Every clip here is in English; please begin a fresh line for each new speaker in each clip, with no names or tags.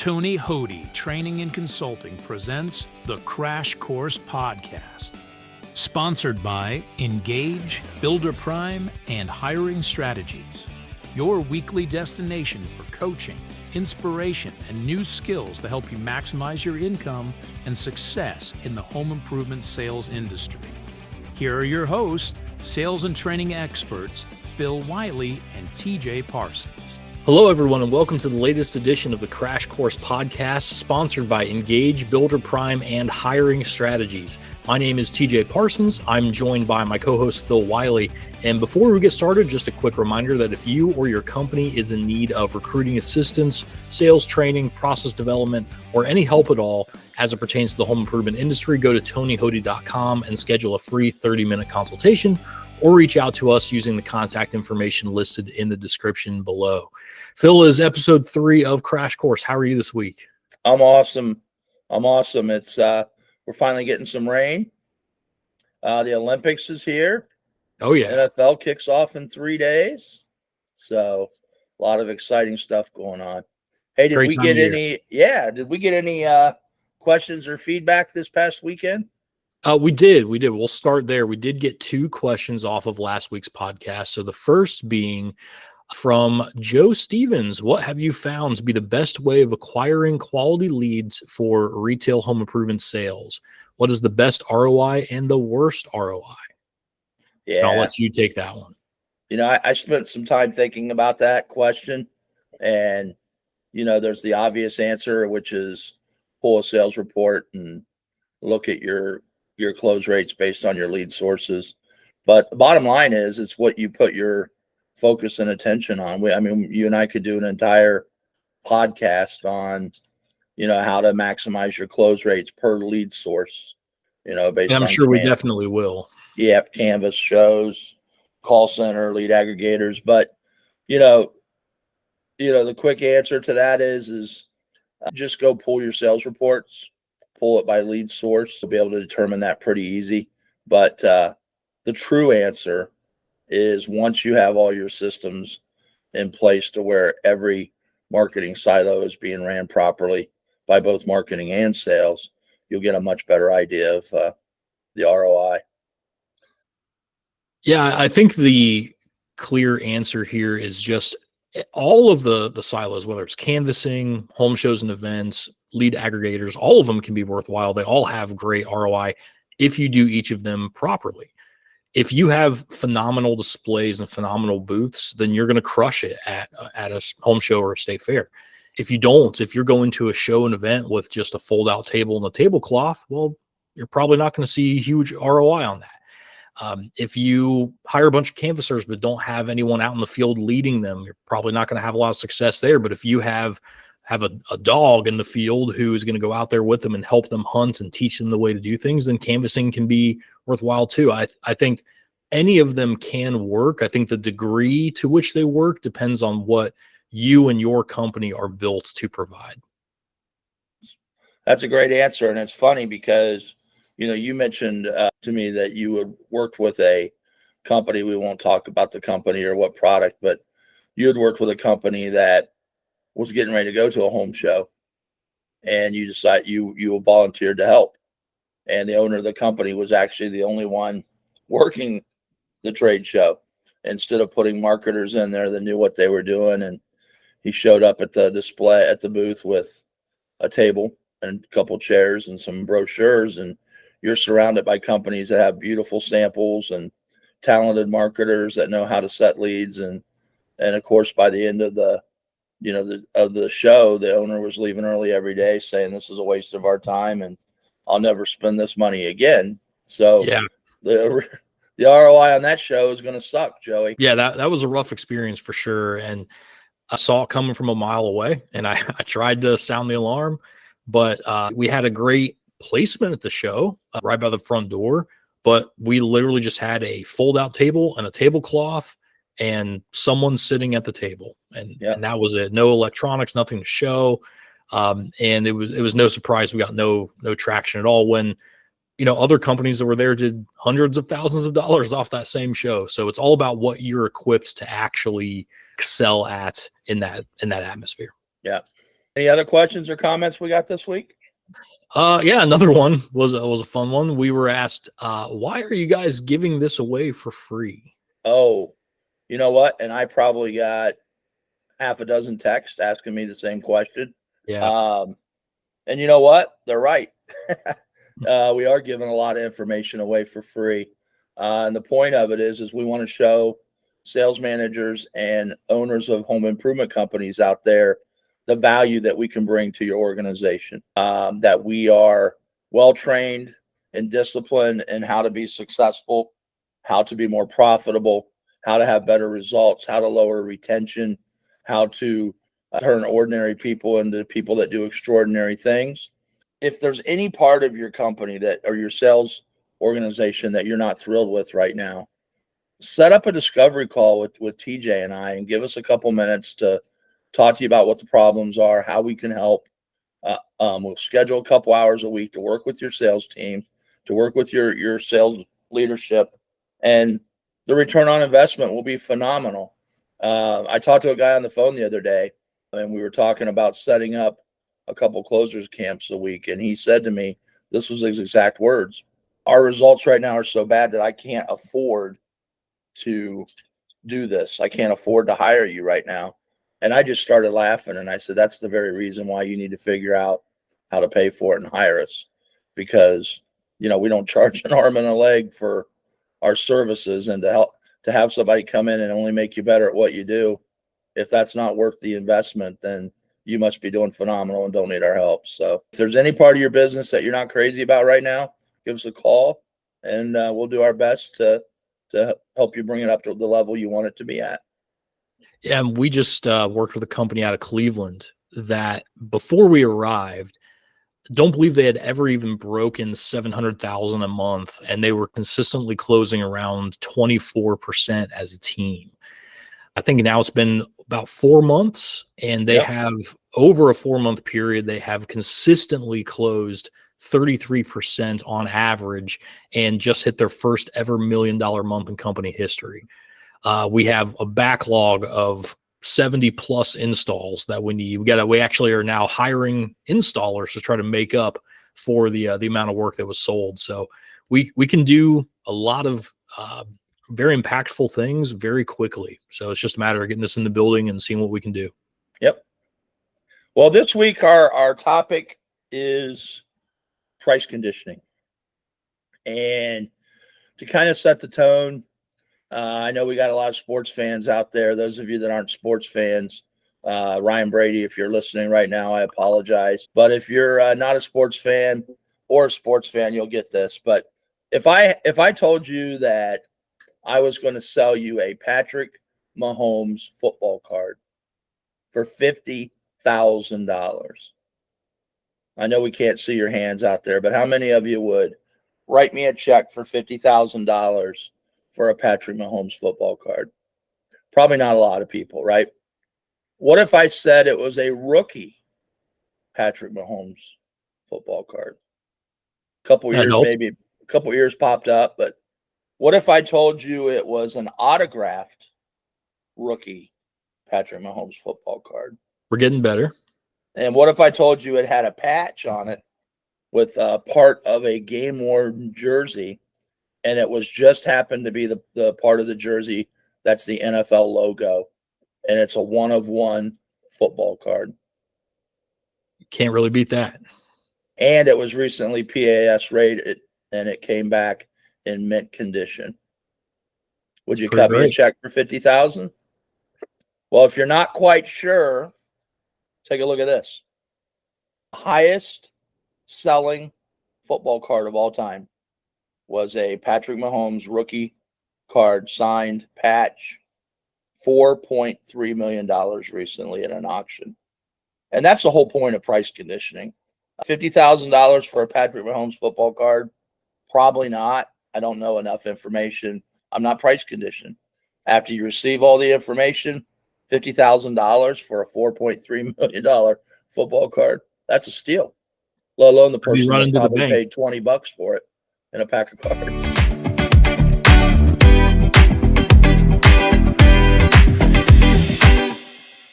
Tony Hody Training and Consulting presents the Crash Course Podcast. Sponsored by Engage, Builder Prime, and Hiring Strategies. Your weekly destination for coaching, inspiration, and new skills to help you maximize your income and success in the home improvement sales industry. Here are your hosts, sales and training experts, Phil Wiley and TJ Parsons.
Hello, everyone, and welcome to the latest edition of the Crash Course Podcast, sponsored by Engage, Builder Prime, and Hiring Strategies. My name is TJ Parsons. I'm joined by my co-host, Phil Wiley. And before we get started, just a quick reminder that if you or your company is in need of recruiting assistance, sales training, process development, or any help at all as it pertains to the home improvement industry, go to tonyhody.com and schedule a free 30-minute consultation, or reach out to us using the contact information listed in the description below. Phil, is episode 3 of Crash Course. How are you this week?
I'm awesome. It's we're finally getting some rain. The Olympics is here.
Oh yeah.
NFL kicks off in 3 days. So a lot of exciting stuff going on. Hey, did we get any questions or feedback this past weekend?
We did. We'll start there. We did get 2 questions off of last week's podcast. So the first being from Joe Stevens. What have you found to be the best way of acquiring quality leads for retail home improvement sales? What is the best ROI and the worst ROI?
Yeah.
And I'll let you take that one.
You know, I spent some time thinking about that question, and, you know, there's the obvious answer, which is pull a sales report and look at your close rates based on your lead sources. But the bottom line is, it's what you put your focus and attention on. You and I could do an entire podcast on, you know, how to maximize your close rates per lead source, you know, based on.
I'm sure we definitely will.
Yep. Canvas shows, call center, lead aggregators. But, you know, the quick answer to that is just go pull your sales reports, pull it by lead source. You'll be able to determine that pretty easy. But the true answer is, once you have all your systems in place to where every marketing silo is being ran properly by both marketing and sales, you'll get a much better idea of the ROI.
Yeah, I think the clear answer here is just all of the silos, whether it's canvassing, home shows and events, lead aggregators, all of them can be worthwhile. They all have great ROI if you do each of them properly. If you have phenomenal displays and phenomenal booths, then you're going to crush it at a home show or a state fair. If you don't, if you're going to a show and event with just a fold-out table and a tablecloth, well, you're probably not going to see huge ROI on that. If you hire a bunch of canvassers but don't have anyone out in the field leading them, you're probably not going to have a lot of success there. But if you have a dog in the field who is going to go out there with them and help them hunt and teach them the way to do things, then canvassing can be worthwhile too. I think any of them can work. I think the degree to which they work depends on what you and your company are built to provide.
That's a great answer. And it's funny because, you know, you mentioned to me that you had worked with a company. We won't talk about the company or what product, but you had worked with a company that was getting ready to go to a home show, and you decide you volunteered to help. And the owner of the company was actually the only one working the trade show, instead of putting marketers in there that knew what they were doing. And he showed up at the display at the booth with a table and a couple chairs and some brochures, and you're surrounded by companies that have beautiful samples and talented marketers that know how to set leads. And of course, by the end of the show, the owner was leaving early every day saying, "This is a waste of our time and I'll never spend this money again." So yeah, the ROI on that show is going to suck, Joey.
Yeah, that was a rough experience for sure. And I saw it coming from a mile away, and I tried to sound the alarm, but we had a great placement at the show right by the front door, but we literally just had a fold-out table and a tablecloth and someone sitting at the table, and that was it. No electronics, nothing to show. And it was no surprise we got no traction at all, when, you know, other companies that were there did hundreds of thousands of dollars off that same show. So it's all about what you're equipped to actually excel at in that atmosphere.
Yeah. Any other questions or comments we got this week?
Yeah, another one was a fun one. We were asked, why are you guys giving this away for free?
Oh, you know what? And I probably got half a dozen texts asking me the same question.
Yeah.
And you know what? They're right. We are giving a lot of information away for free. And the point of it is we want to show sales managers and owners of home improvement companies out there the value that we can bring to your organization, that we are well-trained and disciplined in how to be successful, how to be more profitable, how to have better results, how to lower retention, how to turn ordinary people into people that do extraordinary things. If there's any part of your company that or your sales organization that you're not thrilled with right now, set up a discovery call with TJ and I and give us a couple minutes to talk to you about what the problems are, how we can help. We'll schedule a couple hours a week to work with your sales team, to work with your sales leadership, and the return on investment will be phenomenal. I talked to a guy on the phone the other day, and we were talking about setting up a couple closers camps a week, and he said to me, this was his exact words: our results right now are so bad that I can't afford to do this. I can't afford to hire you right now. And I just started laughing, and I said, that's the very reason why you need to figure out how to pay for it and hire us, because we don't charge an arm and a leg for our services, and to have somebody come in and only make you better at what you do, if that's not worth the investment, then you must be doing phenomenal and don't need our help. So if there's any part of your business that you're not crazy about right now, give us a call, and we'll do our best to help you bring it up to the level you want it to be at.
Yeah, and we just worked with a company out of Cleveland that before we arrived, don't believe they had ever even broken 700,000 a month, and they were consistently closing around 24% as a team. I think now it's been about 4 months, and they have, over a 4-month period, they have consistently closed 33% on average and just hit their first ever $1 million month in company history. We have a backlog of 70 plus installs that we need. We actually are now hiring installers to try to make up for the amount of work that was sold. So we can do a lot of very impactful things very quickly. So it's just a matter of getting this in the building and seeing what we can do.
Yep. Well, this week our topic is price conditioning. And to kind of set the tone, I know we got a lot of sports fans out there. Those of you that aren't sports fans, Ryan Brady, if you're listening right now, I apologize. But if you're not a sports fan or a sports fan, you'll get this. But if I told you that I was going to sell you a Patrick Mahomes football card for $50,000, I know we can't see your hands out there, but how many of you would write me a check for $50,000 for a Patrick Mahomes football card? Probably not a lot of people, right? What if I said it was a rookie Patrick Mahomes football card? A couple years popped up, but what if I told you it was an autographed rookie Patrick Mahomes football card?
We're getting better.
And what if I told you it had a patch on it with part of a game-worn jersey, and it was just happened to be the part of the jersey that's the NFL logo, and it's a one-of-one football card?
Can't really beat that.
And it was recently PAS rated, and it came back in mint condition. Would you cut me a check for $50,000? Well, if you're not quite sure, take a look at this. Highest selling football card of all time was a Patrick Mahomes rookie card, signed patch, $4.3 million recently in an auction. And that's the whole point of price conditioning. $50,000 for a Patrick Mahomes football card? Probably not. I don't know enough information. I'm not price conditioned. After you receive all the information, $50,000 for a $4.3 million football card, that's a steal. Let alone the person that probably paid $20 for it in a pack of cards.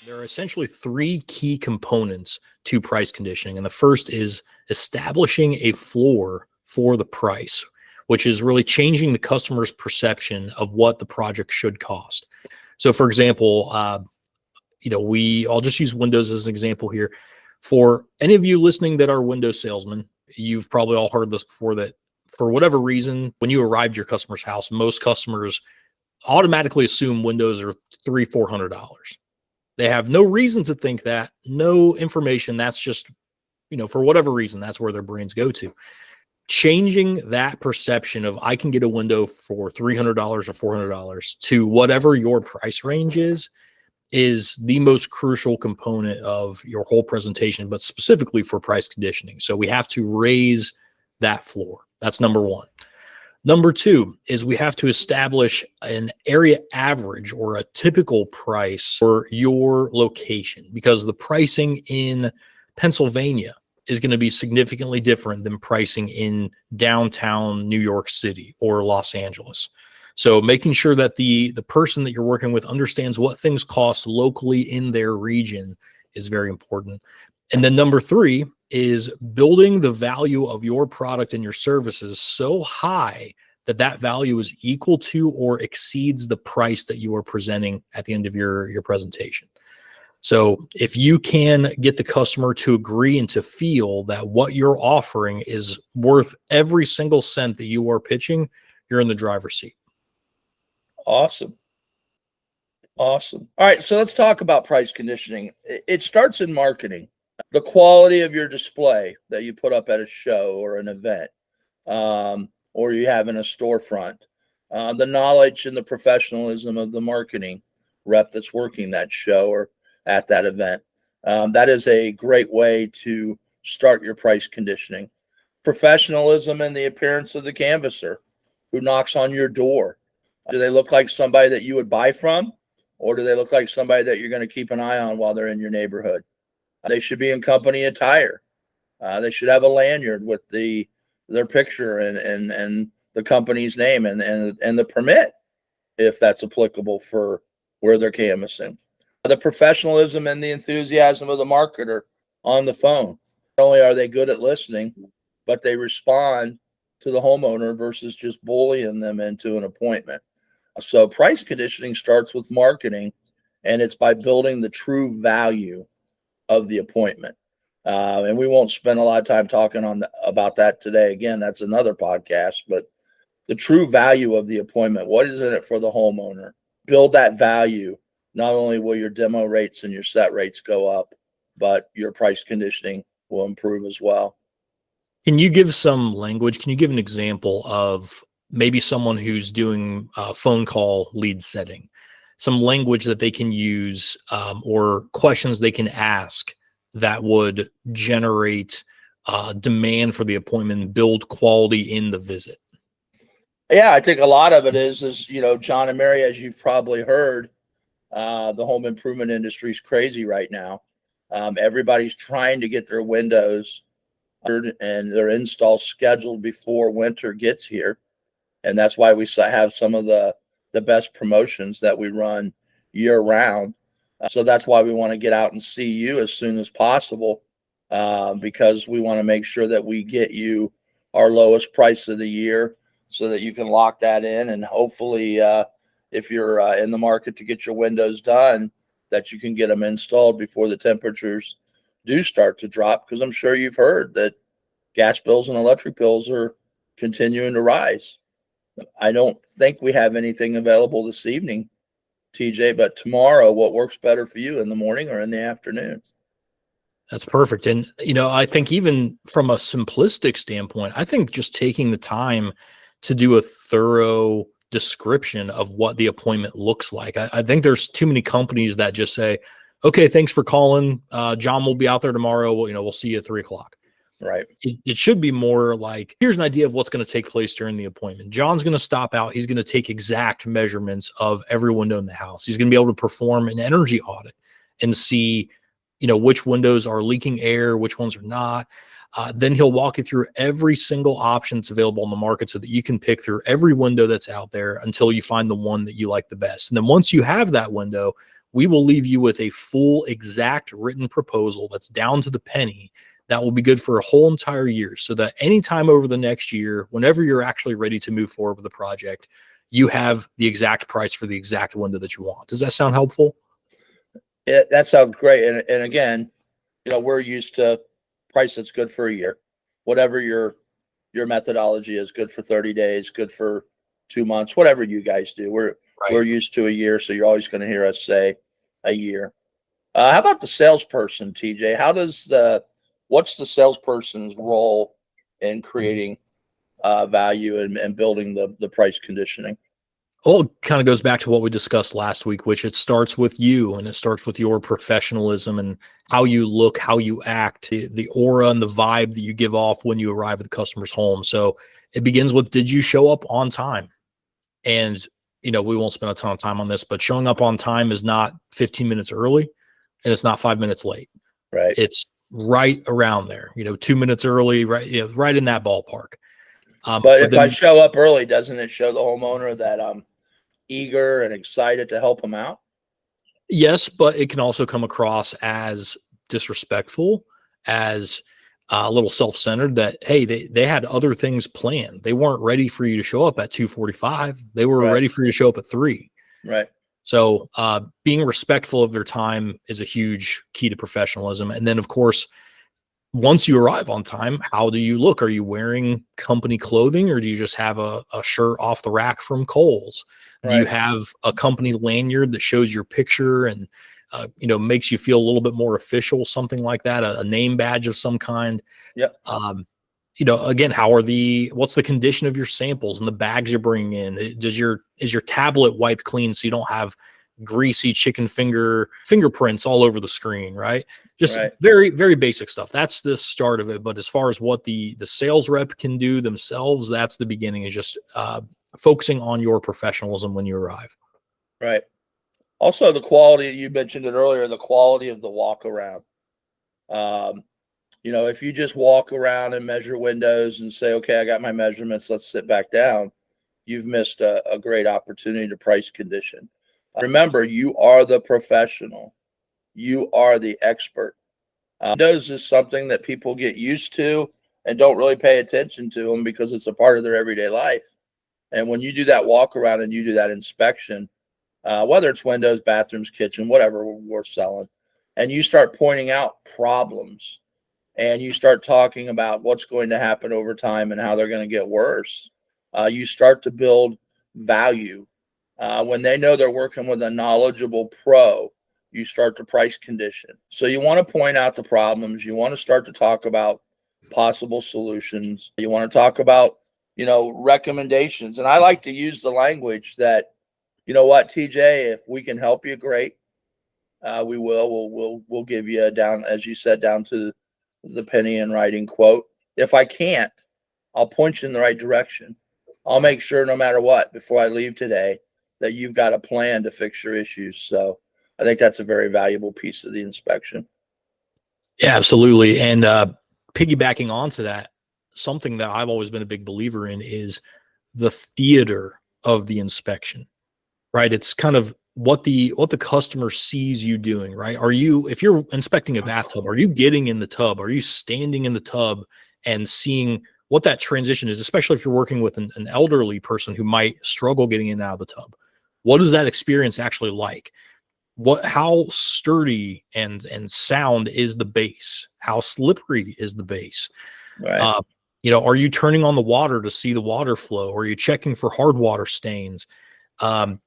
There are essentially three key components to price conditioning. And the first is establishing a floor for the price, which is really changing the customer's perception of what the project should cost. So for example, I'll just use Windows as an example here. For any of you listening that are Windows salesmen, you've probably all heard this before, that for whatever reason, when you arrive at your customer's house, most customers automatically assume Windows are $300-400. They have no reason to think that, no information. That's just, for whatever reason, that's where their brains go to. Changing that perception of I can get a window for $300 or $400 to whatever your price range is the most crucial component of your whole presentation, but specifically for price conditioning. So we have to raise that floor. That's number one. Number two is we have to establish an area average or a typical price for your location, because the pricing in Pennsylvania is going to be significantly different than pricing in downtown New York City or Los Angeles. So making sure that the person that you're working with understands what things cost locally in their region is very important. And then number three is building the value of your product and your services so high that that value is equal to or exceeds the price that you are presenting at the end of your presentation. So if you can get the customer to agree and to feel that what you're offering is worth every single cent that you are pitching, you're in the driver's seat.
Awesome. All right, so let's talk about price conditioning. It starts in marketing. The quality of your display that you put up at a show or an event, or you have in a storefront, the knowledge and the professionalism of the marketing rep that's working that show or at that event. That is a great way to start your price conditioning. Professionalism and the appearance of the canvasser who knocks on your door. Do they look like somebody that you would buy from, or do they look like somebody that you're going to keep an eye on while they're in your neighborhood? They should be in company attire. They should have a lanyard with their picture and the company's name and the permit, if that's applicable for where they're canvassing. The professionalism and the enthusiasm of the marketer on the phone. Not only are they good at listening, but they respond to the homeowner versus just bullying them into an appointment. So price conditioning starts with marketing, and it's by building the true value of the appointment. And we won't spend a lot of time talking about that today. Again, that's another podcast, but the true value of the appointment, what is in it for the homeowner? Build that value. Not only will your demo rates and your set rates go up, but your price conditioning will improve as well.
Can you give some language? Can you give an example of maybe someone who's doing a phone call lead setting, some language that they can use or questions they can ask that would generate demand for the appointment and build quality in the visit?
Yeah, I think a lot of it is John and Mary, as you've probably heard, the home improvement industry is crazy right now. Everybody's trying to get their windows and their install scheduled before winter gets here. And that's why we have some of the best promotions that we run year round. So that's why we want to get out and see you as soon as possible, because we want to make sure that we get you our lowest price of the year so that you can lock that in. And hopefully, if you're in the market to get your windows done, that you can get them installed before the temperatures do start to drop, because I'm sure you've heard that gas bills and electric bills are continuing to rise. I don't think we have anything available this evening, TJ, but tomorrow, what works better for you, in the morning or in the afternoon?
That's perfect. And, I think even from a simplistic standpoint, I think just taking the time to do a thorough description of what the appointment looks like. I think there's too many companies that just say, okay, thanks for calling. John will be out there tomorrow. We'll see you at 3:00.
Right.
It should be more like, here's an idea of what's going to take place during the appointment. John's going to stop out. He's going to take exact measurements of every window in the house. He's going to be able to perform an energy audit and see, which windows are leaking air, which ones are not. Then he'll walk you through every single option that's available in the market so that you can pick through every window that's out there until you find the one that you like the best. And then once you have that window, we will leave you with a full, exact written proposal that's down to the penny that will be good for a whole entire year, so that anytime over the next year, whenever you're actually ready to move forward with the project, you have the exact price for the exact window that you want. Does that sound helpful?
Yeah, that sounds great. And again, we're used to price that's good for a year. Whatever your methodology is, good for 30 days, good for 2 months, whatever you guys do. We're used to a year, so you're always going to hear us say a year. How about the salesperson, TJ? What's the salesperson's role in creating value and building the price conditioning?
Well, it kind of goes back to what we discussed last week, which it starts with you, and it starts with your professionalism and how you look, how you act, the aura and the vibe that you give off when you arrive at the customer's home. So it begins with, did you show up on time? And, we won't spend a ton of time on this, but showing up on time is not 15 minutes early and it's not 5 minutes late.
Right.
It's right around there, 2 minutes early, right, right in that ballpark.
But if I show up early, doesn't it show the homeowner that I'm eager and excited to help them out?
Yes, but it can also come across as disrespectful, as a little self-centered, that, hey, they had other things planned. They weren't ready for you to show up at 2:45. They were
Right.
ready for you to show up at 3.
Right.
So being respectful of their time is a huge key to professionalism. And then, of course, once you arrive on time, how do you look? Are you wearing company clothing, or do you just have a shirt off the rack from Kohl's? Do you
Right.
have a company lanyard that shows your picture and, makes you feel a little bit more official, something like that, a name badge of some kind?
Yep.
Again, what's the condition of your samples and the bags you're bringing in? Is your tablet wiped clean so you don't have greasy chicken fingerprints all over the screen, right? Just
Right.
very, very basic stuff. That's the start of it. But as far as what the sales rep can do themselves, that's the beginning, is just focusing on your professionalism when you arrive.
Right. Also, the quality, you mentioned it earlier, the quality of the walk around. If you just walk around and measure windows and say, okay, I got my measurements, let's sit back down, you've missed a great opportunity to price condition. Remember, you are the professional. You are the expert. Windows is something that people get used to and don't really pay attention to them because it's a part of their everyday life. And when you do that walk around and you do that inspection, whether it's windows, bathrooms, kitchen, whatever we're selling, and you start pointing out problems and you start talking about what's going to happen over time and how they're going to get worse, you start to build value. When they know they're working with a knowledgeable pro, you start to price condition. So you want to point out the problems. You want to start to talk about possible solutions. You want to talk about, recommendations. And I like to use the language that, TJ, if we can help you, great. We will. We'll give you down, as you said, down to the penny in writing quote. If I can't, I'll point you in the right direction. I'll make sure, no matter what, before I leave today, that you've got a plan to fix your issues. So I think that's a very valuable piece of the inspection.
Yeah, absolutely. And piggybacking onto that, something that I've always been a big believer in is the theater of the inspection, right? It's kind of what the customer sees you doing, right? If you're inspecting a bathtub, are you getting in the tub? Are you standing in the tub and seeing what that transition is, especially if you're working with an elderly person who might struggle getting in and out of the tub? What is that experience actually like? How sturdy and sound is the base? How slippery is the base?
Right.
Are you turning on the water to see the water flow? Or are you checking for hard water stains? And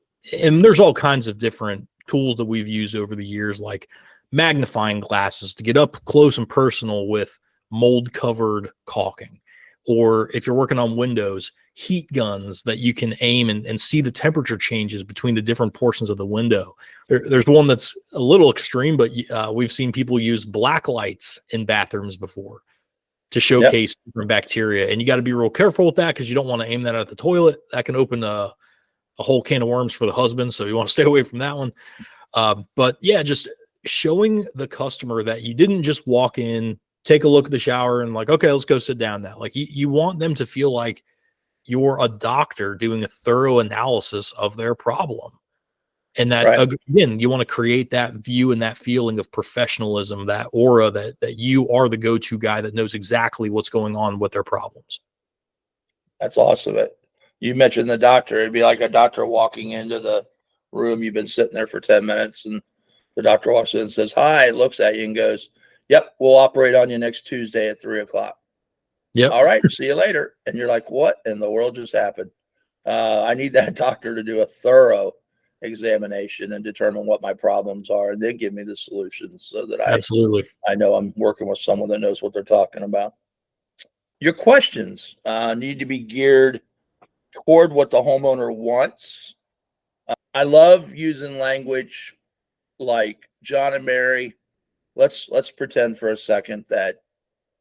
there's all kinds of different tools that we've used over the years, like magnifying glasses to get up close and personal with mold covered caulking. Or if you're working on windows, heat guns that you can aim and see the temperature changes between the different portions of the window. There's one that's a little extreme, but we've seen people use black lights in bathrooms before to showcase different bacteria. And you got to be real careful with that because you don't want to aim that at the toilet. That can open a whole can of worms for the husband. So you want to stay away from that one. But yeah, just showing the customer that you didn't just walk in, take a look at the shower and like, okay, let's go sit down now. Like you want them to feel like you're a doctor doing a thorough analysis of their problem. And that,
Right.
again, you want to create that view and that feeling of professionalism, that aura that you are the go-to guy that knows exactly what's going on with their problems.
That's awesome. You mentioned the doctor. It'd be like a doctor walking into the room. You've been sitting there for 10 minutes and the doctor walks in and says, hi, looks at you and goes, yep, we'll operate on you next Tuesday at 3:00.
Yep.
All right, see you later. And you're like, what in the world just happened? I need that doctor to do a thorough examination and determine what my problems are and then give me the solutions so that
Absolutely.
I know I'm working with someone that knows what they're talking about. Your questions need to be geared toward what the homeowner wants. I love using language like John and Mary. Let's pretend for a second that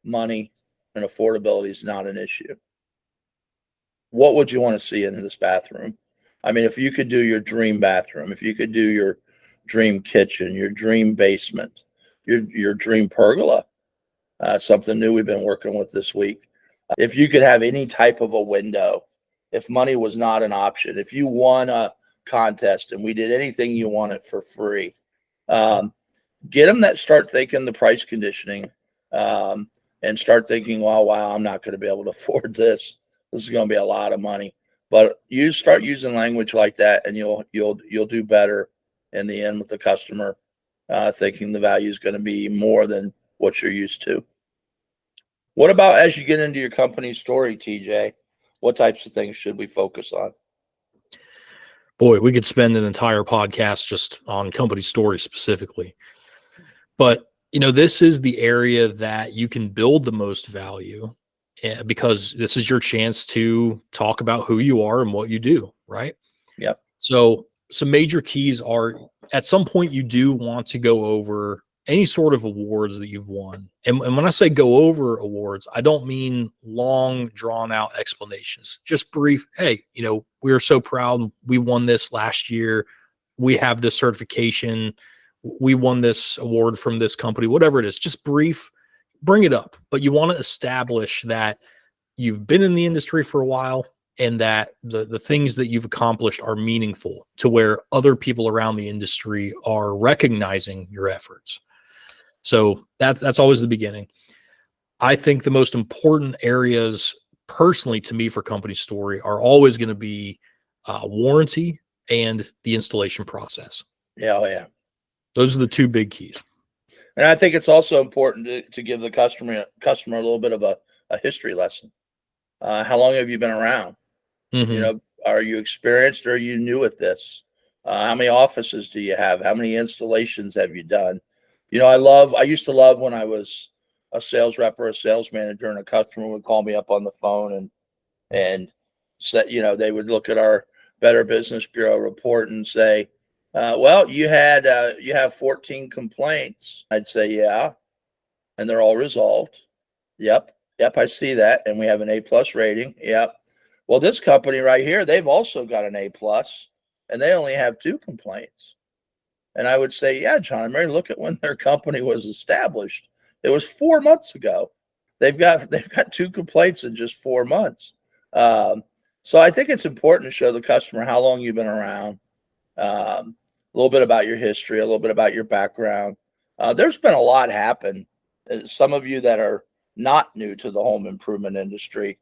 money and affordability is not an issue. What would you want to see in this bathroom? I mean, if you could do your dream bathroom, if you could do your dream kitchen, your dream basement, your dream pergola, something new we've been working with this week. If you could have any type of a window, if money was not an option, if you won a contest and we did anything you wanted for free, get them that start thinking the price conditioning and start thinking, wow, I'm not going to be able to afford this. This is going to be a lot of money. But you start using language like that, and you'll do better in the end with the customer, thinking the value is going to be more than what you're used to. What about as you get into your company story, TJ? What types of things should we focus on?
Boy, we could spend an entire podcast just on company stories specifically. But, this is the area that you can build the most value because this is your chance to talk about who you are and what you do, right?
Yep.
So some major keys are, at some point you do want to go over any sort of awards that you've won. And when I say go over awards, I don't mean long drawn out explanations, just brief. Hey, we are so proud. We won this last year. We have this certification. We won this award from this company, whatever it is, just brief, bring it up. But you want to establish that you've been in the industry for a while and that the things that you've accomplished are meaningful to where other people around the industry are recognizing your efforts. So that's always the beginning. I think the most important areas personally to me for company story are always going to be warranty and the installation process.
Yeah, oh yeah.
Those are the two big keys.
And I think it's also important to give the customer a little bit of a history lesson. How long have you been around?
Mm-hmm.
Are you experienced or are you new at this? How many offices do you have? How many installations have you done? I used to love when I was a sales rep or a sales manager and a customer would call me up on the phone and say, they would look at our Better Business Bureau report and say, well, you have 14 complaints. I'd say, yeah. And they're all resolved. Yep. I see that. And we have an A+ rating. Yep. Well, this company right here, they've also got an A+, and they only have 2 complaints. And I would say, yeah, John and Mary, look at when their company was established. It was 4 months ago. They've got 2 complaints in just 4 months. So I think it's important to show the customer how long you've been around, a little bit about your history, a little bit about your background. There's been a lot happen. Some of you that are not new to the home improvement industry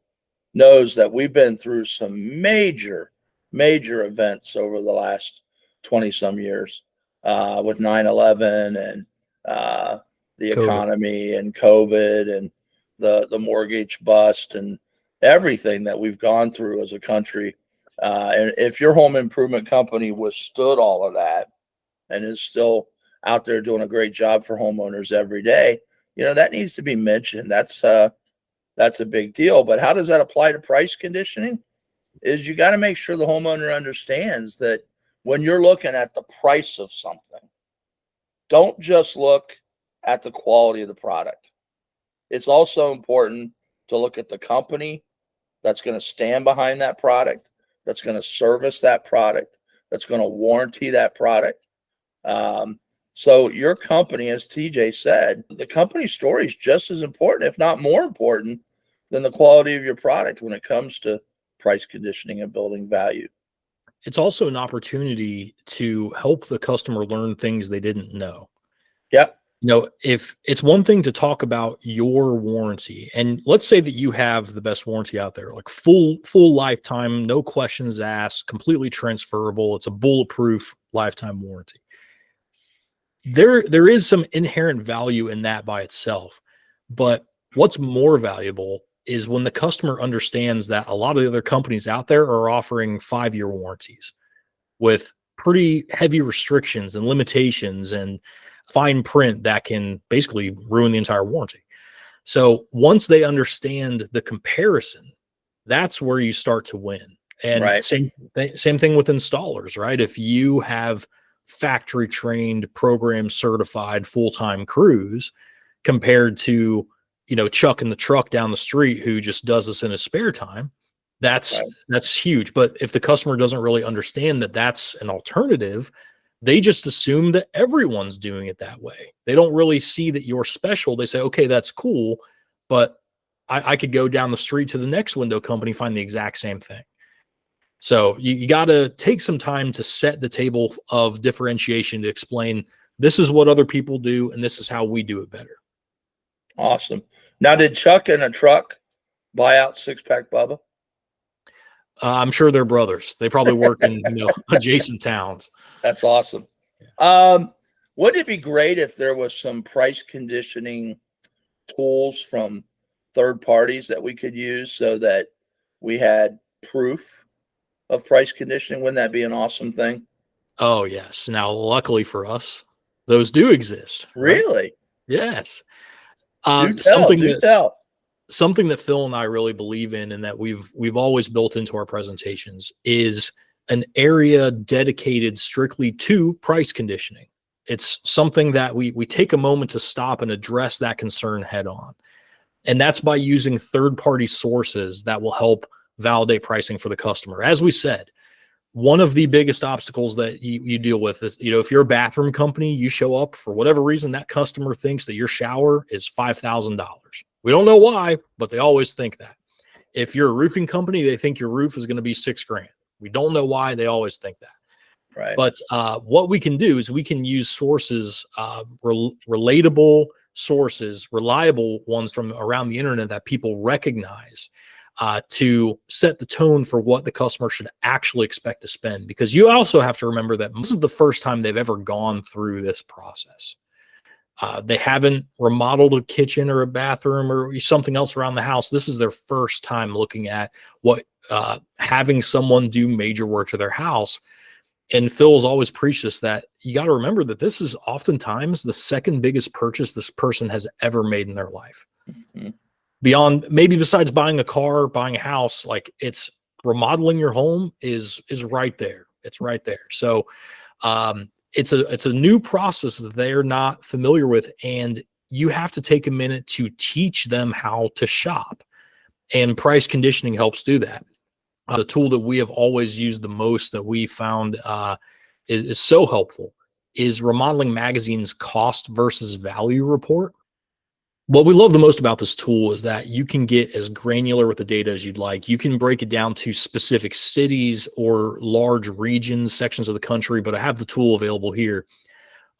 knows that we've been through some major events over the last 20 some years with 9/11 and the
COVID.
economy and COVID and the mortgage bust and everything that we've gone through as a country. And if your home improvement company withstood all of that and is still out there doing a great job for homeowners every day, that needs to be mentioned. That's a big deal. But how does that apply to price conditioning? Is you got to make sure the homeowner understands that when you're looking at the price of something, don't just look at the quality of the product. It's also important to look at the company that's going to stand behind that product, that's going to service that product, that's going to warranty that product. So your company, as TJ said, the company story is just as important, if not more important, than the quality of your product when it comes to price conditioning and building value.
It's also an opportunity to help the customer learn things they didn't know.
Yep.
If it's one thing to talk about your warranty, and let's say that you have the best warranty out there, like full lifetime, no questions asked, completely transferable. It's a bulletproof lifetime warranty. There is some inherent value in that by itself. But what's more valuable is when the customer understands that a lot of the other companies out there are offering 5-year warranties with pretty heavy restrictions and limitations and fine print that can basically ruin the entire warranty. So once they understand the comparison, that's where you start to win. And
Right.
same thing with installers, right? If you have factory trained, program certified full-time crews compared to, Chuck in the truck down the street who just does this in his spare time, that's huge. But if the customer doesn't really understand that that's an alternative, they just assume that everyone's doing it that way. They don't really see that you're special. They say, okay, that's cool, but I could go down the street to the next window company, find the exact same thing. So you got to take some time to set the table of differentiation to explain this is what other people do and this is how we do it better.
Awesome. Now, did Chuck in a truck buy out Six Pack Bubba?
I'm sure they're brothers. They probably work in adjacent towns.
That's awesome. Wouldn't it be great if there was some price conditioning tools from third parties that we could use so that we had proof of price conditioning? Wouldn't that be an awesome thing?
Oh, yes. Now, luckily for us, those do exist. Right?
Really?
Yes.
Do tell.
Something that Phil and I really believe in and that we've always built into our presentations is an area dedicated strictly to price conditioning. It's something that we take a moment to stop and address that concern head on. And that's by using third-party sources that will help validate pricing for the customer. As we said, one of the biggest obstacles that you deal with is, if you're a bathroom company, you show up for whatever reason, that customer thinks that your shower is $5,000. We don't know why, but they always think that. If you're a roofing company, they think your roof is going to be $6,000. We don't know why, they always think that.
Right.
But what we can do is we can use sources, relatable sources, reliable ones from around the internet that people recognize, to set the tone for what the customer should actually expect to spend. Because you also have to remember that this is the first time they've ever gone through this process. They haven't remodeled a kitchen or a bathroom or something else around the house. This is their first time looking at what having someone do major work to their house. And Phil's always preached this, that you got to remember that this is oftentimes the second biggest purchase this person has ever made in their life. Mm-hmm. Beyond, maybe besides buying a car, buying a house, like it's remodeling your home is right there. It's right there. So it's a new process that they're not familiar with, and you have to take a minute to teach them how to shop. And price conditioning helps do that. The tool that we have always used the most that we found is so helpful is Remodeling Magazine's cost versus value report. What we love the most about this tool is that you can get as granular with the data as you'd like. You can break it down to specific cities or large regions, sections of the country, but I have the tool available here.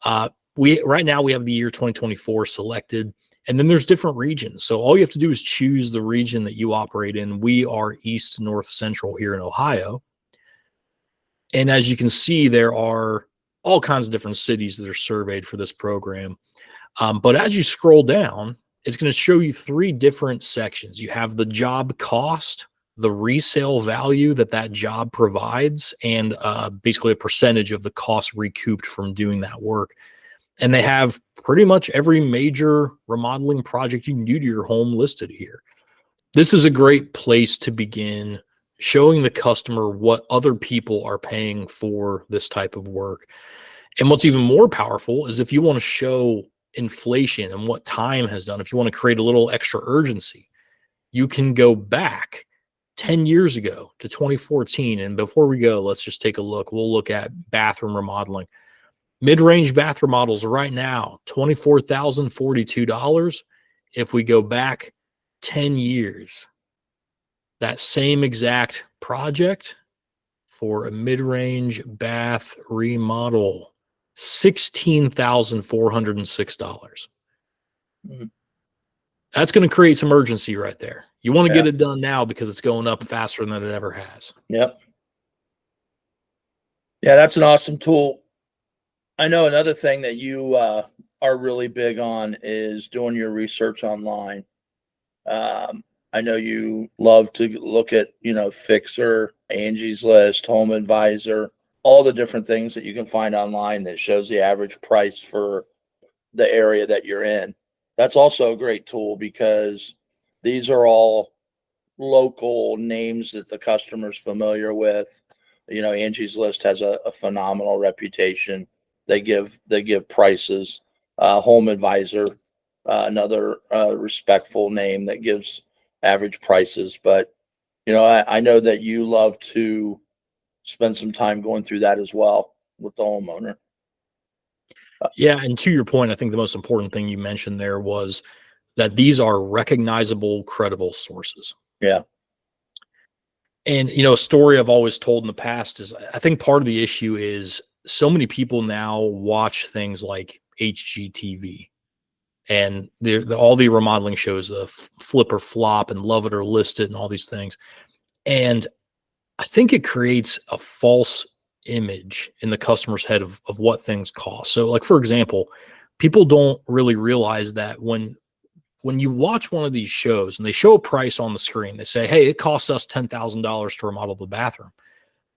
Right now we have the year 2024 selected, and then there's different regions. So all you have to do is choose the region that you operate in. We are East, North, Central here in Ohio. And as you can see, there are all kinds of different cities that are surveyed for this program. But as you scroll down, it's going to show you 3 different sections. You have the job cost, the resale value that job provides, and basically a percentage of the cost recouped from doing that work. And they have pretty much every major remodeling project you can do to your home listed here. This is a great place to begin showing the customer what other people are paying for this type of work. And what's even more powerful is if you want to show inflation and what time has done, if you want to create a little extra urgency, you can go back 10 years ago to 2014. And before we go, let's just take a look. We'll look at bathroom remodeling. Mid-range bathroom models right now, $24,042. If we go back 10 years, that same exact project, for a mid-range bath remodel, $16,406.
Mhm.
That's going to create some urgency right there. You want to
Yeah.
get it done now because it's going up faster than it ever has.
Yep. Yeah, that's an awesome tool. I know another thing that you are really big on is doing your research online. I know you love to look at, Fixer, Angie's List, Home Advisor, all the different things that you can find online that shows the average price for the area that you're in. That's also a great tool because these are all local names that the customer's familiar with. Angie's List has a phenomenal reputation. They give prices. Home Advisor, another respectful name that gives average prices. But I know that you love to spend some time going through that as well with the homeowner.
Yeah, and to your point, I think the most important thing you mentioned there was that these are recognizable, credible sources.
Yeah.
And, a story I've always told in the past is I think part of the issue is so many people now watch things like HGTV and all the remodeling shows, Flip or Flop and Love It or List It and all these things. And I think it creates a false image in the customer's head of what things cost. So, like, for example, people don't really realize that when you watch one of these shows and they show a price on the screen, they say, hey, it costs us $10,000 to remodel the bathroom.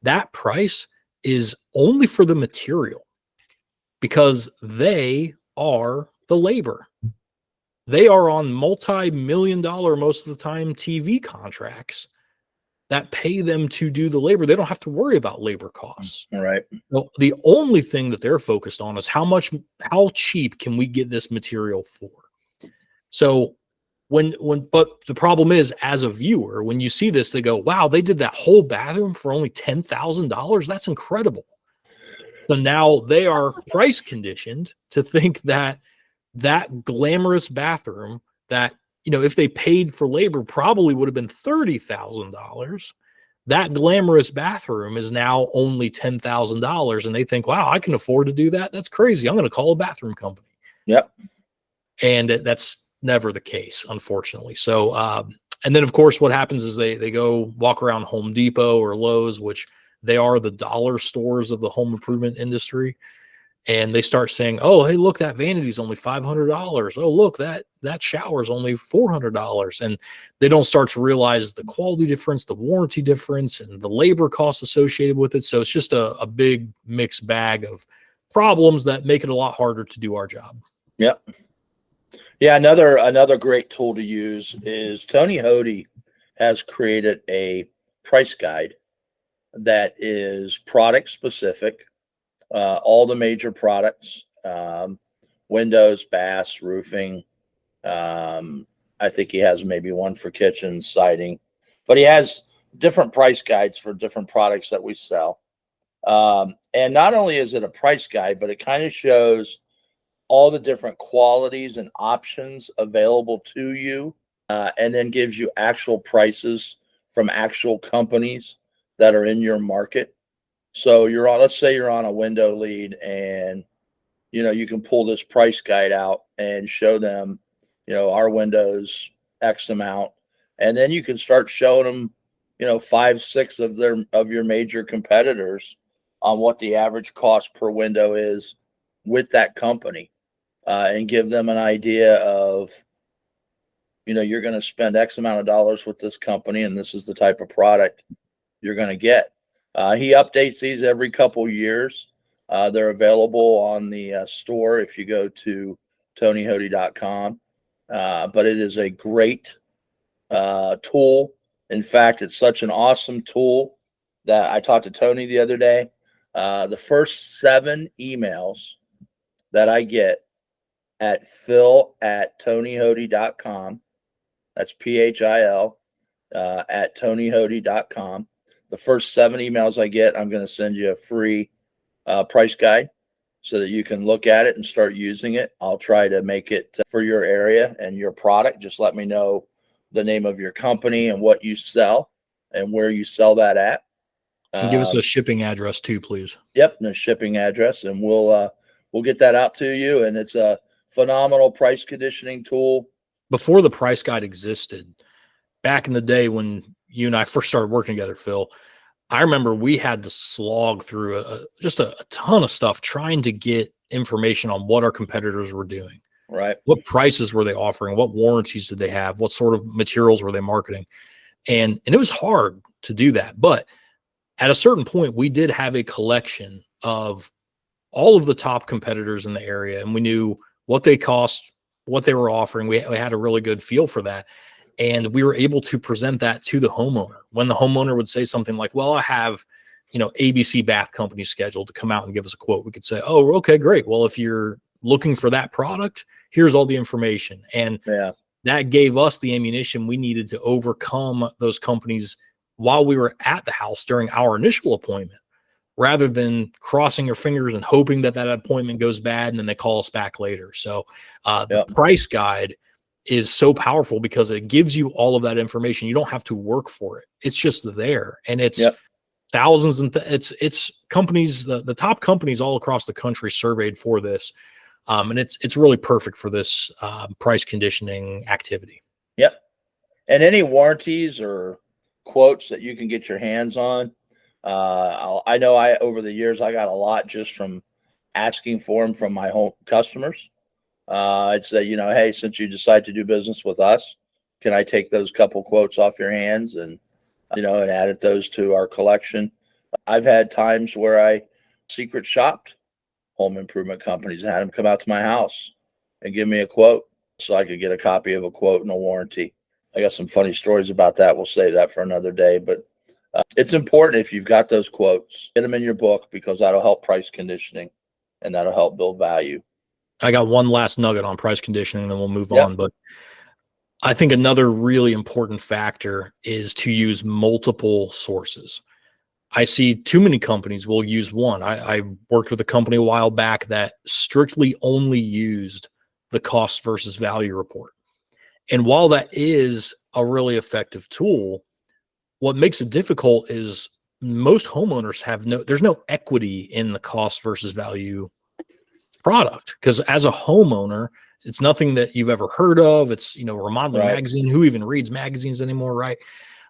That price is only for the material because they are the labor. They are on multi-million dollar, most of the time, TV contracts that pay them to do the labor. They don't have to worry about labor costs.
All right.
Well, the only thing that they're focused on is how cheap can we get this material for? So but the problem is, as a viewer, when you see this, they go, wow, they did that whole bathroom for only $10,000. That's incredible. So now they are price conditioned to think that glamorous bathroom that, if they paid for labor probably would have been $30,000. That glamorous bathroom is now only $10,000. And they think, wow, I can afford to do that. That's crazy. I'm going to call a bathroom company.
Yep.
And that's never the case, unfortunately. So, and then of course, what happens is they go walk around Home Depot or Lowe's, which they are the dollar stores of the home improvement industry. And they start saying, oh, hey, look, that vanity's only $500. Oh, look, that shower's only $400. And they don't start to realize the quality difference, the warranty difference, and the labor costs associated with it. So it's just a big mixed bag of problems that make it a lot harder to do our job.
Yep. Yeah, another great tool to use is Tony Hody has created a price guide that is product specific, all the major products, windows, baths, roofing. I think he has maybe one for kitchens, siding, but he has different price guides for different products that we sell. And not only is it a price guide, but it kind of shows all the different qualities and options available to you, and then gives you actual prices from actual companies that are in your market. So let's say you're on a window lead and, you can pull this price guide out and show them, our windows X amount. And then you can start showing them, 5, 6 of your major competitors on what the average cost per window is with that company. And give them an idea of, you're going to spend X amount of dollars with this company, and this is the type of product you're going to get. He updates these every couple years. They're available on the store if you go to tonyhody.com. But it is a great tool. In fact, it's such an awesome tool that I talked to Tony the other day. The first 7 emails that I get at phil@tonyhody.com. That's PHIL at tonyhody.com. The first 7 emails I get, I'm going to send you a free price guide so that you can look at it and start using it. I'll try to make it for your area and your product. Just let me know the name of your company and what you sell and where you sell that at.
And give us a shipping address too, please.
Yep, and a shipping address, and we'll get that out to you. And it's a phenomenal price conditioning tool.
Before the price guide existed, back in the day when you and I first started working together, Phil, I remember we had to slog through just a ton of stuff trying to get information on what our competitors were doing.
Right.
What prices were they offering? What warranties did they have? What sort of materials were they marketing? And it was hard to do that. But at a certain point, we did have a collection of all of the top competitors in the area, and we knew what they cost, what they were offering. We had a really good feel for that. And we were able to present that to the homeowner. When the homeowner would say something like, well, I have, ABC bath company scheduled to come out and give us a quote, we could say, oh, okay, great. Well, if you're looking for that product, here's all the information. And that gave us the ammunition we needed to overcome those companies while we were at the house during our initial appointment, rather than crossing your fingers and hoping that appointment goes bad and then they call us back later. So the price guide is so powerful because it gives you all of that information. You don't have to work for it. It's just there. And it's thousands and it's companies, the top companies all across the country surveyed for this. And it's really perfect for this price conditioning activity.
Yep. And any warranties or quotes that you can get your hands on. I know over the years, I got a lot just from asking for them from my home customers. I'd say, hey, since you decide to do business with us, can I take those couple quotes off your hands and added those to our collection? I've had times where I secret shopped home improvement companies and had them come out to my house and give me a quote so I could get a copy of a quote and a warranty. I got some funny stories about that. We'll save that for another day, but it's important if you've got those quotes, get them in your book because that'll help price conditioning and that'll help build value.
I got one last nugget on price conditioning, and then we'll move on. But I think another really important factor is to use multiple sources. I see too many companies will use one. I worked with a company a while back that strictly only used the cost versus value report. And while that is a really effective tool, what makes it difficult is most homeowners there's no equity in the cost versus value product, because as a homeowner, it's nothing that you've ever heard of. It's, Remodeling Magazine. Who even reads magazines anymore, right?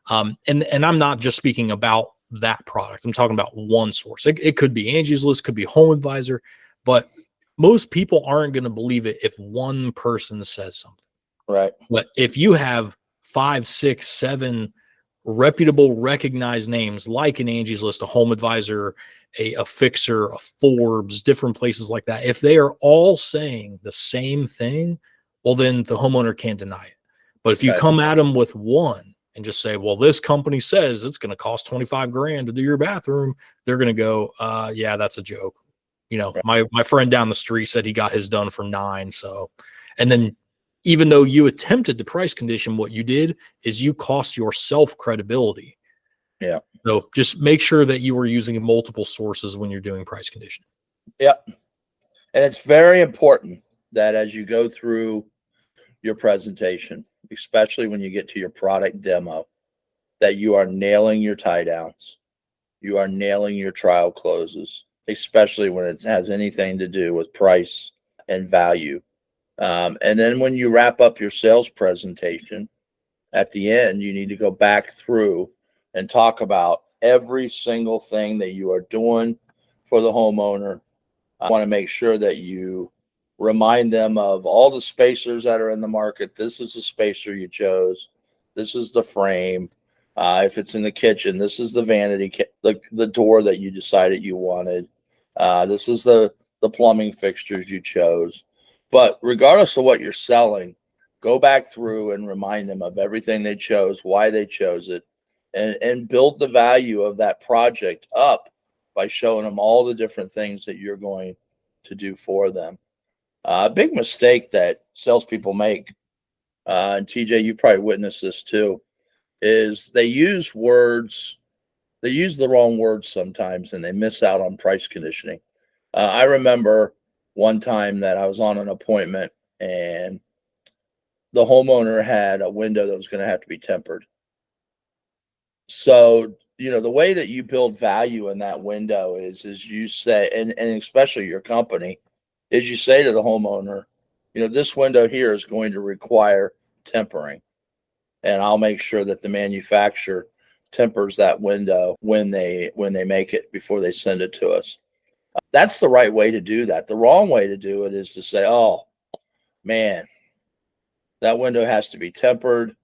And I'm not just speaking about that product. I'm talking about one source. It could be Angie's List, could be Home Advisor, but most people aren't going to believe it if one person says something.
Right.
But if you have 5, 6, 7 reputable, recognized names like an Angie's List, a Home Advisor, a Fixer, a Forbes, different places like that, if they are all saying the same thing, well, then the homeowner can't deny it. But if you come at them with one and just say, well, this company says it's going to cost $25,000 to do your bathroom, they're going to go, yeah, that's a joke. My friend down the street said he got his done for $9,000. So, and then even though you attempted to price condition, what you did is you cost yourself credibility.
Yeah.
So just make sure that you are using multiple sources when you're doing price conditioning.
Yep. And it's very important that as you go through your presentation, especially when you get to your product demo, that you are nailing your tie downs. You are nailing your trial closes, especially when it has anything to do with price and value. And then when you wrap up your sales presentation, at the end, you need to go back through and talk about every single thing that you are doing for the homeowner. I want to make sure that you remind them of all the spacers that are in the market. This is the spacer you chose. This is the frame. If it's in the kitchen, this is the vanity, the door that you decided you wanted. This is the plumbing fixtures you chose. But regardless of what you're selling, go back through and remind them of everything they chose, why they chose it, and build the value of that project up by showing them all the different things that you're going to do for them. A big mistake that salespeople make, and TJ, you've probably witnessed this too, is they use the wrong words sometimes and they miss out on price conditioning. I remember one time that I was on an appointment and the homeowner had a window that was going to have to be tempered. So the way that you build value in that window is you say, and especially your company, is you say to the homeowner, this window here is going to require tempering, and I'll make sure that the manufacturer tempers that window when they make it before they send it to us. That's the right way to do that. The wrong way to do it is to say, oh man, that window has to be tempered.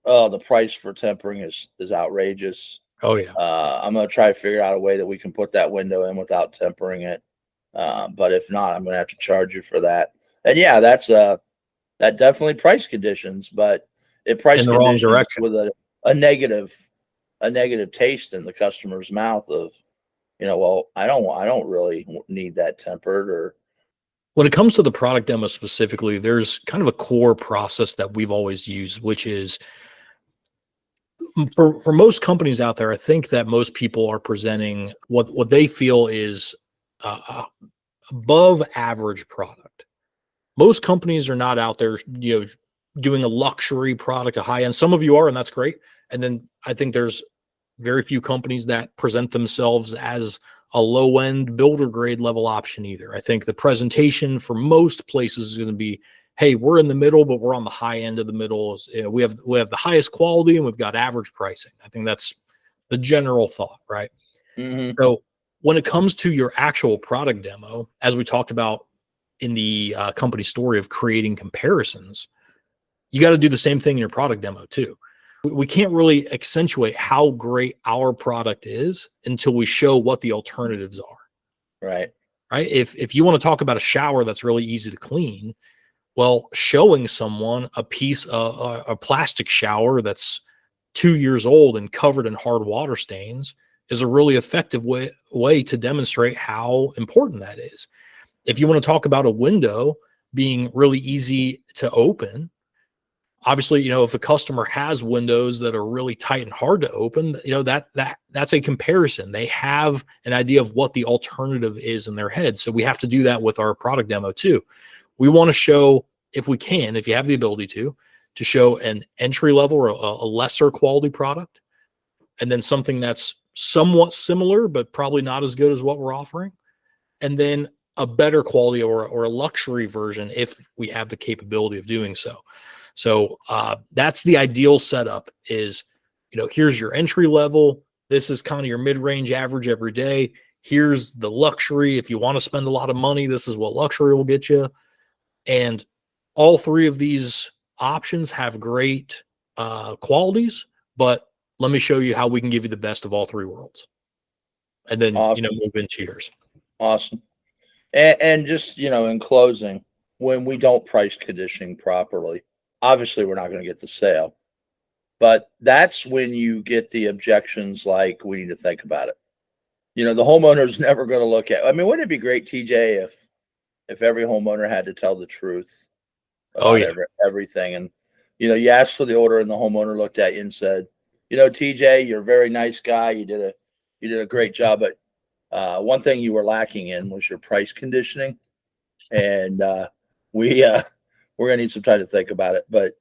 Oh, the price for tempering is outrageous.
Oh yeah.
I'm going to try to figure out a way that we can put that window in without tempering it. But if not, I'm going to have to charge you for that. And yeah, that definitely price conditions, but it price
In the wrong
conditions
direction.
with a negative taste in the customer's mouth of, well, I don't really need that tempered. Or
When it comes to the product demo specifically, there's kind of a core process that we've always used, which is for most companies out there. I think that most people are presenting what they feel is uh, above average product. Most companies are not out there, doing a luxury product, a high end. Some of you are, and that's great. And then I think there's very few companies that present themselves as a low end builder grade level option either. I think the presentation for most places is going to be, hey, we're in the middle, but we're on the high end of the middle. We have the highest quality and we've got average pricing. I think that's the general thought, right?
mm-hmm.
So when it comes to your actual product demo, as we talked about in the company story of creating comparisons, you got to do the same thing in your product demo too. We can't really accentuate how great our product is until we show what the alternatives are.
Right.
If you want to talk about a shower that's really easy to clean, well, showing someone a piece of a plastic shower that's 2 years old and covered in hard water stains is a really effective way to demonstrate how important that is. If you want to talk about a window being really easy to open, obviously, if a customer has windows that are really tight and hard to open, that's a comparison. They have an idea of what the alternative is in their head. So we have to do that with our product demo too. We want to show, if we can, if you have the ability to show an entry level or a lesser quality product, and then something that's somewhat similar, but probably not as good as what we're offering, and then a better quality or a luxury version if we have the capability of doing so. So that's the ideal setup is, here's your entry level. This is kind of your mid-range average every day. Here's the luxury. If you want to spend a lot of money, this is what luxury will get you. And all three of these options have great qualities, but let me show you how we can give you the best of all three worlds. And then,
Awesome.
move into yours.
Awesome. And just, in closing, when we don't price conditioning properly, obviously we're not going to get the sale, but that's when you get the objections like, we need to think about it. The homeowner's never going to look at, wouldn't it be great, TJ, if every homeowner had to tell the truth about everything? And, you asked for the order and the homeowner looked at you and said, TJ, you're a very nice guy. You did a great job, but one thing you were lacking in was your price conditioning, and we're gonna need some time to think about it. But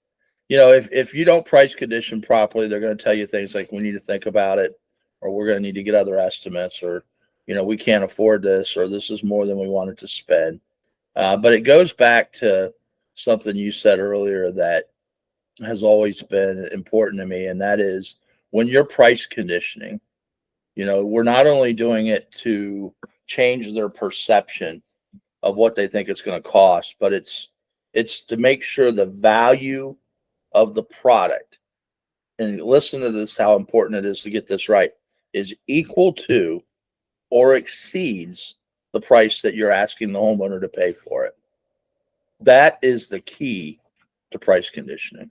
if you don't price condition properly, they're going to tell you things like, we need to think about it, or we're going to need to get other estimates, or we can't afford this, or this is more than we wanted to spend. But it goes back to something you said earlier that has always been important to me, and that is, when you're price conditioning, we're not only doing it to change their perception of what they think it's going to cost, but it's to make sure the value of the product, and listen to this, how important it is to get this right, is equal to or exceeds the price that you're asking the homeowner to pay for it. That is the key to price conditioning.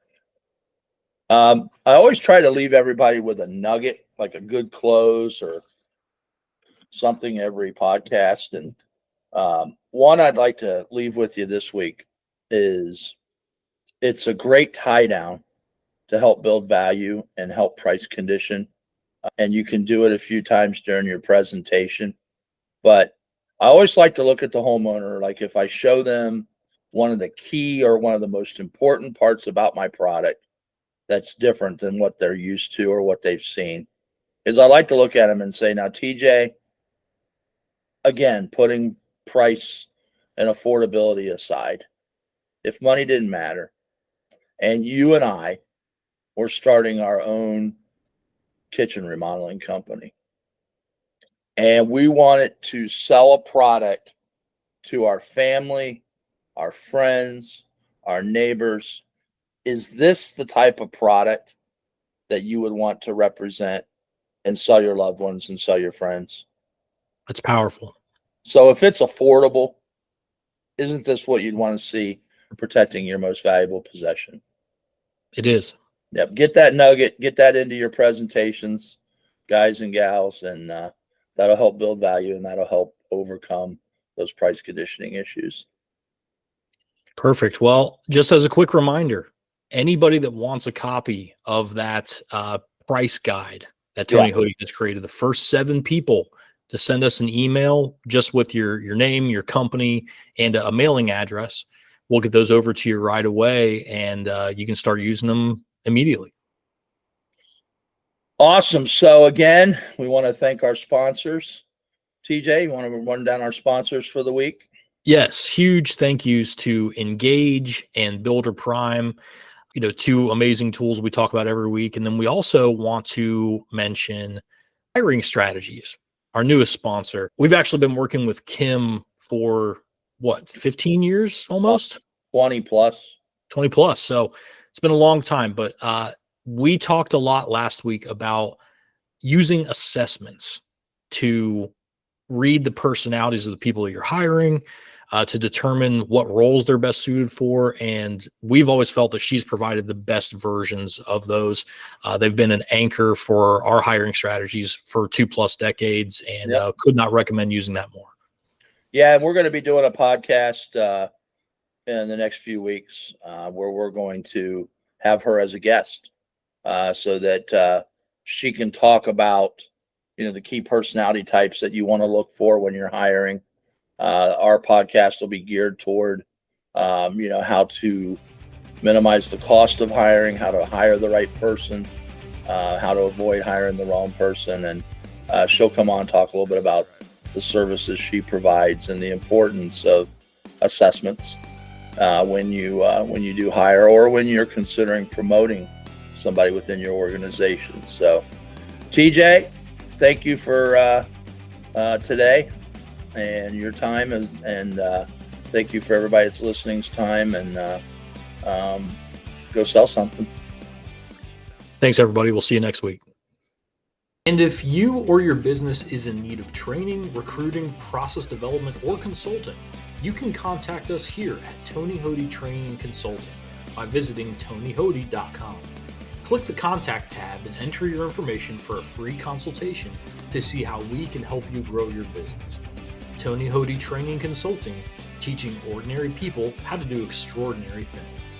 I always try to leave everybody with a nugget, like a good close or something every podcast. And one I'd like to leave with you this week is, it's a great tie down to help build value and help price condition. And you can do it a few times during your presentation. But I always like to look at the homeowner, like if I show them one of the key or one of the most important parts about my product that's different than what they're used to or what they've seen, is I like to look at them and say, now, TJ, again, putting price and affordability aside, if money didn't matter and you and I were starting our own kitchen remodeling company and we wanted to sell a product to our family, our friends, our neighbors, is this the type of product that you would want to represent and sell your loved ones and sell your friends?
That's powerful.
So if it's affordable, isn't this what you'd want to see protecting your most valuable possession?
It is.
Yep. Get that nugget, get that into your presentations, guys and gals, and that'll help build value and that'll help overcome those price conditioning issues.
Perfect. Well, just as a quick reminder, anybody that wants a copy of that price guide that Tony Hoodie has created, the first 7 people to send us an email just with your name, your company, and a mailing address, we'll get those over to you right away, and you can start using them immediately.
Awesome. So again, we want to thank our sponsors. TJ, you want to run down our sponsors for the week?
Yes, huge thank yous to Engage and Builder Prime, 2 amazing tools we talk about every week. And then we also want to mention Hiring Strategies, our newest sponsor. We've actually been working with Kim for 15 years almost?
20 plus.
20 plus. So it's been a long time, but we talked a lot last week about using assessments to read the personalities of the people that you're hiring, to determine what roles they're best suited for. And we've always felt that she's provided the best versions of those. They've been an anchor for our hiring strategies for 2+ decades, and could not recommend using that more.
Yeah, and we're going to be doing a podcast in the next few weeks where we're going to have her as a guest so that she can talk about the key personality types that you want to look for when you're hiring. Our podcast will be geared toward how to minimize the cost of hiring, how to hire the right person, how to avoid hiring the wrong person, and she'll come on and talk a little bit about the services she provides and the importance of assessments when you do hire or when you're considering promoting somebody within your organization. So, TJ, thank you for today and your time, and thank you for everybody that's listening's time, and go sell something.
Thanks, everybody. We'll see you next week.
And if you or your business is in need of training, recruiting, process development, or consulting, you can contact us here at Tony Hoodie Training and Consulting by visiting tonyhoodie.com. Click the Contact tab and enter your information for a free consultation to see how we can help you grow your business. Tony Hoodie Training and Consulting, teaching ordinary people how to do extraordinary things.